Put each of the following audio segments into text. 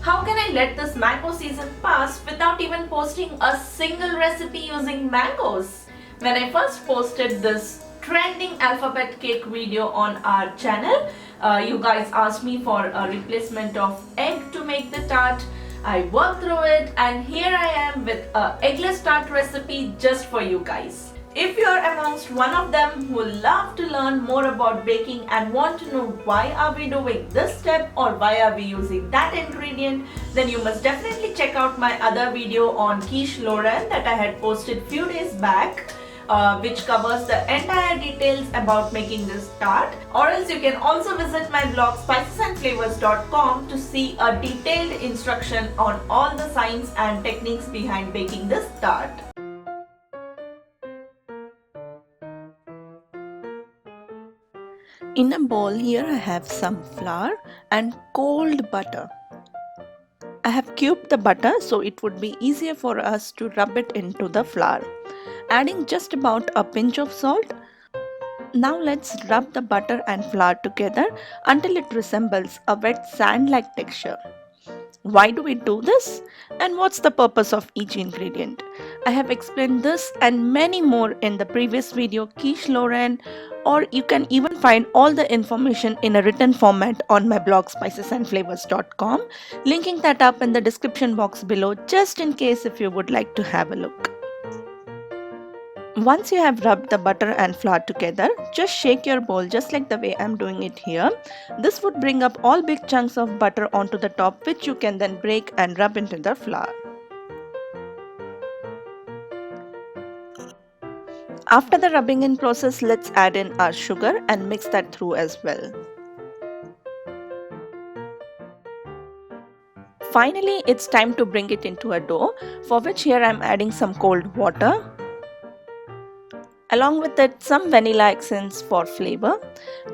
How can I let this mango season pass without even posting a single recipe using mangoes? When I first posted this trending alphabet cake video on our channel, you guys asked me for a replacement of egg to make the tart. I worked through it and here I am with a eggless tart recipe just for you guys. If you are amongst one of them who love to learn more about baking and want to know why are we doing this step or why are we using that ingredient, then you must definitely check out my other video on quiche Lorraine that I had posted few days back, which covers the entire details about making this tart. Or else you can also visit my blog spicesandflavors.com to see a detailed instruction on all the science and techniques behind baking this tart. In a bowl here I have some flour and cold butter. I have cubed the butter so it would be easier for us to rub it into the flour. Adding just about a pinch of salt. Now let's rub the butter and flour together until it resembles a wet sand-like texture. Why do we do this? And what's the purpose of each ingredient? I have explained this and many more in the previous video quiche Lorraine, or you can even find all the information in a written format on my blog spicesandflavors.com, linking that up in the description box below just in case if you would like to have a look. Once you have rubbed the butter and flour together, just shake your bowl just like the way I'm doing it here. This would bring up all big chunks of butter onto the top, which you can then break and rub into the flour. After the rubbing in process, let's add in our sugar and mix that through as well. Finally, it's time to bring it into a dough, for which here I'm adding some cold water. Along with it some vanilla essence for flavor,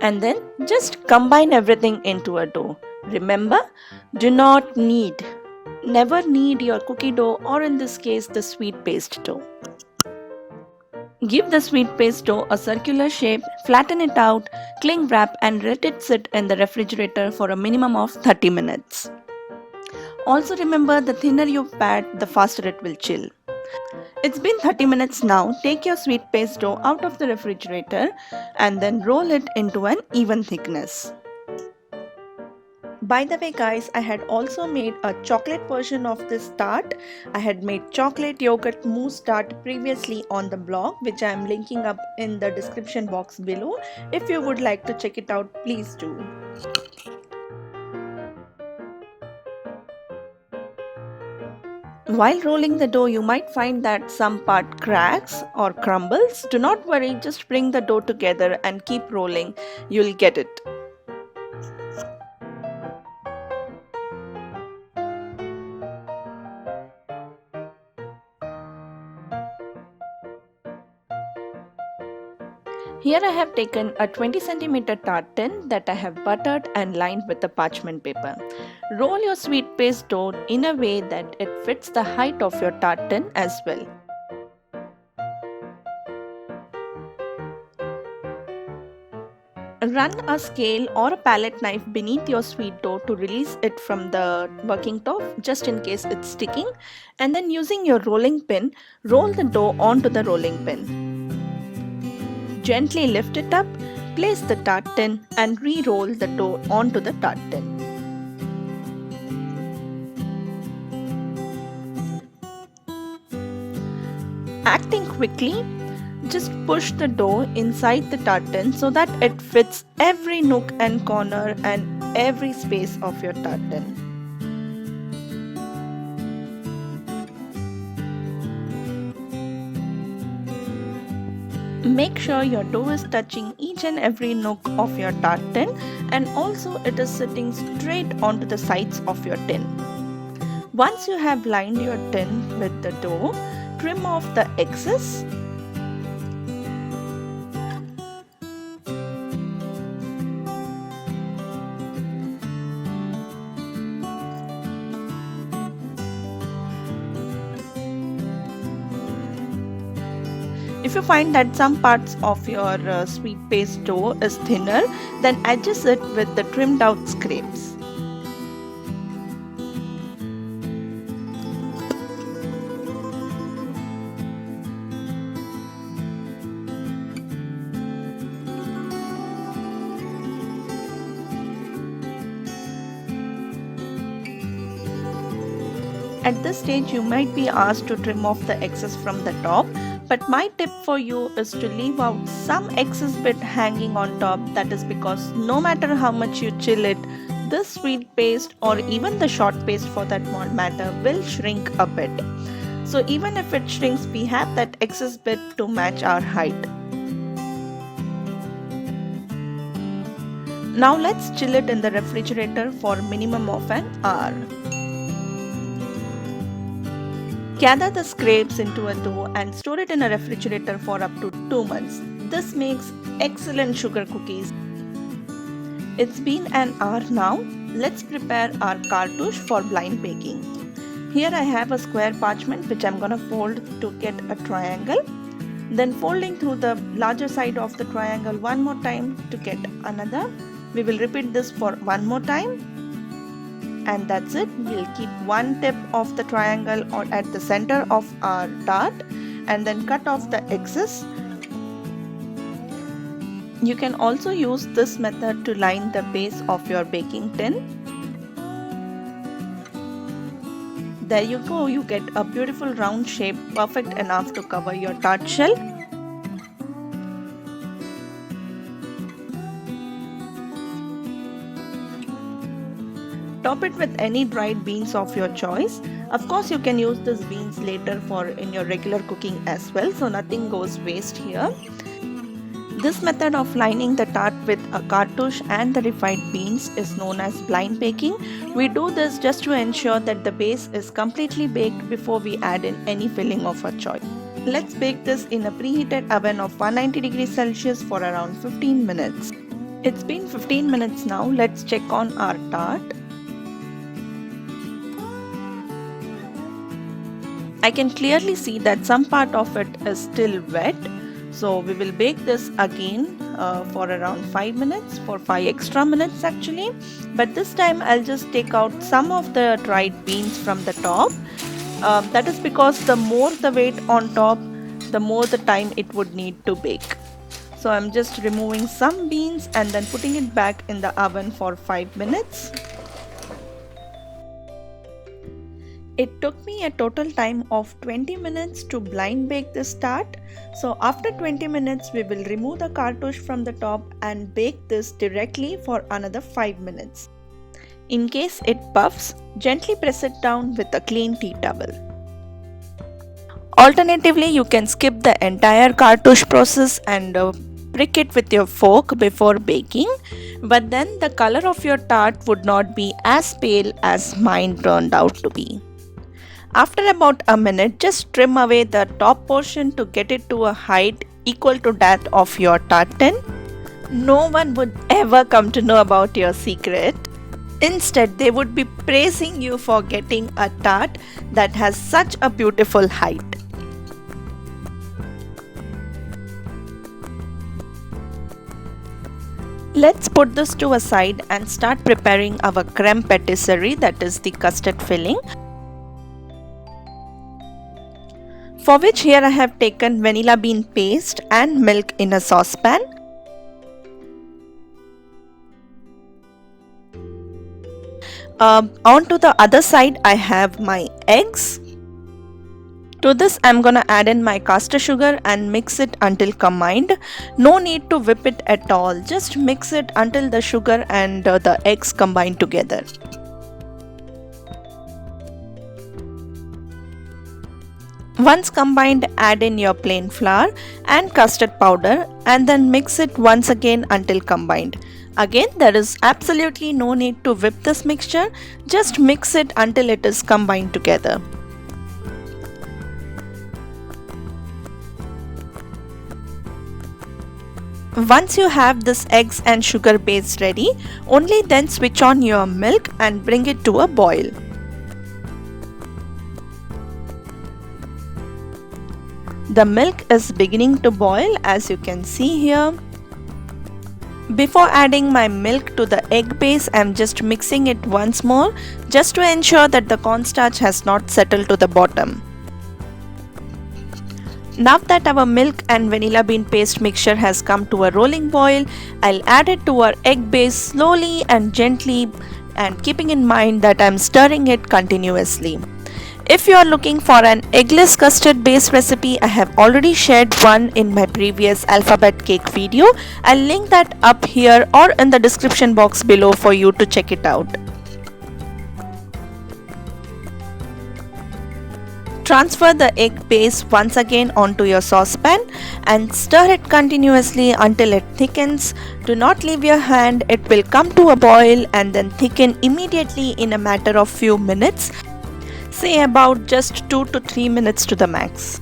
and then just combine everything into a dough. Remember, never knead your cookie dough, or in this case the sweet paste dough. Give the sweet paste dough a circular shape, flatten it out, cling wrap and let it sit in the refrigerator for a minimum of 30 minutes. Also remember, the thinner you pat, the faster it will chill. It's been 30 minutes now. Take your sweet paste dough out of the refrigerator and then roll it into an even thickness. By the way guys, I had also made a chocolate version of this tart. I had made chocolate yogurt mousse tart previously on the blog, which I am linking up in the description box below. If you would like to check it out, please do. While rolling the dough, you might find that some part cracks or crumbles. Do not worry, just bring the dough together and keep rolling. You'll get it. Here I have taken a 20 cm tart tin that I have buttered and lined with the parchment paper. Roll your sweet paste dough in a way that it fits the height of your tart tin as well. Run a scale or a palette knife beneath your sweet dough to release it from the working top, just in case it's sticking, and then using your rolling pin, roll the dough onto the rolling pin. Gently lift it up, place the tart tin and re-roll the dough onto the tart tin. Acting quickly, just push the dough inside the tart tin so that it fits every nook and corner and every space of your tart tin. Make sure your dough is touching each and every nook of your tart tin, and also it is sitting straight onto the sides of your tin. Once you have lined your tin with the dough, trim off the excess. If you find that some parts of your sweet paste dough is thinner, then adjust it with the trimmed out scrapes. At this stage, you might be asked to trim off the excess from the top, but my tip for you is to leave out some excess bit hanging on top. That is because no matter how much you chill it, this sweet paste or even the short paste for that matter will shrink a bit. So even if it shrinks, we have that excess bit to match our height. Now let's chill it in the refrigerator for minimum of an hour. Gather the scrapes into a dough and store it in a refrigerator for up to 2 months. This makes excellent sugar cookies. It's been an hour now. Let's prepare our cartouche for blind baking. Here I have a square parchment which I'm gonna fold to get a triangle. Then folding through the larger side of the triangle one more time to get another. We will repeat this for one more time. And that's it. We'll keep one tip of the triangle or at the center of our tart and then cut off the excess. You can also use this method to line the base of your baking tin. There you go, you get a beautiful round shape, perfect enough to cover your tart shell. Top it with any dried beans of your choice. Of course, you can use these beans later for in your regular cooking as well, so nothing goes waste here. This method of lining the tart with a cartouche and the refried beans is known as blind baking. We do this just to ensure that the base is completely baked before we add in any filling of our choice. Let's bake this in a preheated oven of 190 degrees Celsius for around 15 minutes. It's been 15 minutes now. Let's check on our tart. I can clearly see that some part of it is still wet. So we will bake this again for around 5 minutes, for 5 extra minutes actually. But this time I'll just take out some of the dried beans from the top. That is because the more the weight on top, the more the time it would need to bake. So I'm just removing some beans and then putting it back in the oven for 5 minutes. It took me a total time of 20 minutes to blind bake this tart. So after 20 minutes, we will remove the cartouche from the top and bake this directly for another 5 minutes. In case it puffs, gently press it down with a clean tea towel. Alternatively, you can skip the entire cartouche process and prick it with your fork before baking. But then the color of your tart would not be as pale as mine turned out to be. After about a minute, just trim away the top portion to get it to a height equal to that of your tart tin. No one would ever come to know about your secret. Instead, they would be praising you for getting a tart that has such a beautiful height. Let's put this to a side and start preparing our crème pâtisserie, that is the custard filling. For which here I have taken vanilla bean paste and milk in a saucepan. Onto the other side I have my eggs. To this I'm gonna add in my caster sugar and mix it until combined. No need to whip it at all, just mix it until the sugar and the eggs combine together. Once combined, add in your plain flour and custard powder and then mix it once again until combined. Again, there is absolutely no need to whip this mixture, just mix it until it is combined together. Once you have this eggs and sugar base ready, only then switch on your milk and bring it to a boil. The milk is beginning to boil, as you can see here. Before adding my milk to the egg base, I am just mixing it once more just to ensure that the cornstarch has not settled to the bottom. Now that our milk and vanilla bean paste mixture has come to a rolling boil, I'll add it to our egg base slowly and gently, and keeping in mind that I'm stirring it continuously. If you are looking for an eggless custard based recipe, I have already shared one in my previous alphabet cake video. I'll link that up here or in the description box below for you to check it out. Transfer the egg base once again onto your saucepan and stir it continuously until it thickens. Do not leave your hand, it will come to a boil and then thicken immediately in a matter of few minutes. Say about just 2 to 3 minutes to the max.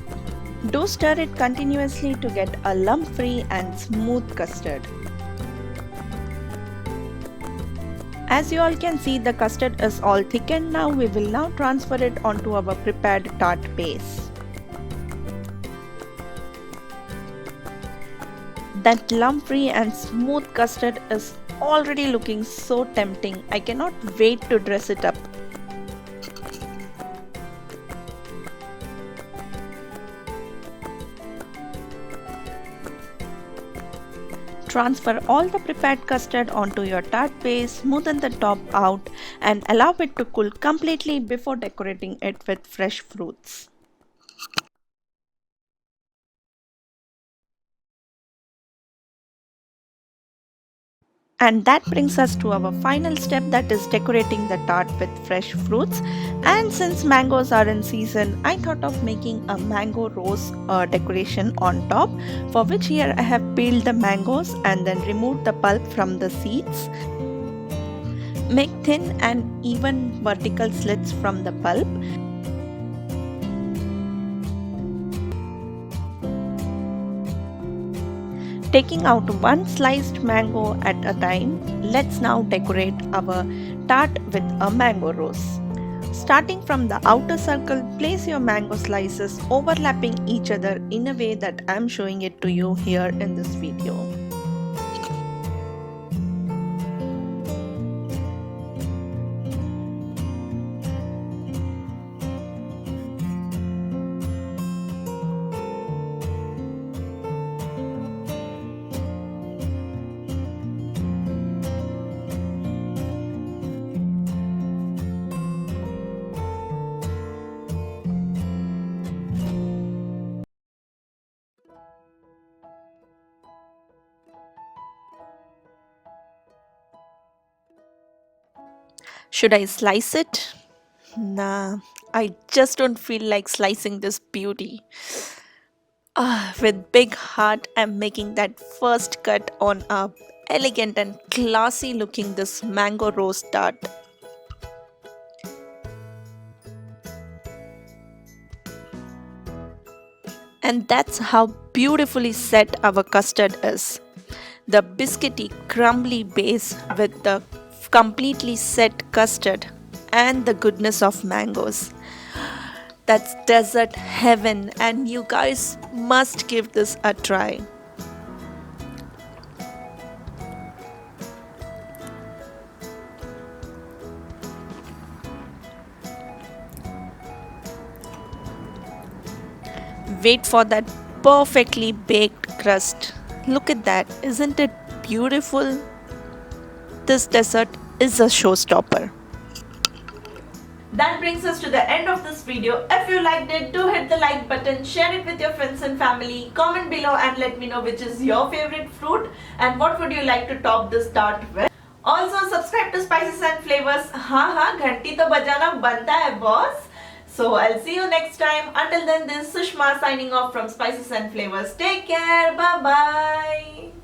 Do stir it continuously to get a lump-free and smooth custard. As you all can see, the custard is all thickened now. We will now transfer it onto our prepared tart base. That lump-free and smooth custard is already looking so tempting. I cannot wait to dress it up. Transfer all the prepared custard onto your tart base, smoothen the top out and allow it to cool completely before decorating it with fresh fruits. And that brings us to our final step, that is decorating the tart with fresh fruits. And since mangoes are in season, I thought of making a mango rose decoration on top, for which here I have peeled the mangoes and then removed the pulp from the seeds. Make thin and even vertical slits from the pulp. Taking out one sliced mango at a time, let's now decorate our tart with a mango rose. Starting from the outer circle, place your mango slices overlapping each other in a way that I am showing it to you here in this video. Should I slice it? Nah, I just don't feel like slicing this beauty. With big heart, I'm making that first cut on a elegant and classy looking this mango rose tart. And that's how beautifully set our custard is. The biscuity crumbly base with the completely set custard and the goodness of mangoes. That's dessert heaven, and you guys must give this a try. Wait for that perfectly baked crust. Look at that, isn't it beautiful? This dessert is a showstopper. That brings us to the end of this video. If you liked it, do hit the like button, share it with your friends and family, comment below and let me know which is your favorite fruit and what would you like to top this tart with. Also subscribe to Spices and Flavors. हाँ घंटी तो बजाना बनता है boss. So I'll see you next time. Until then, this is Sushma signing off from Spices and Flavors. Take care. Bye bye.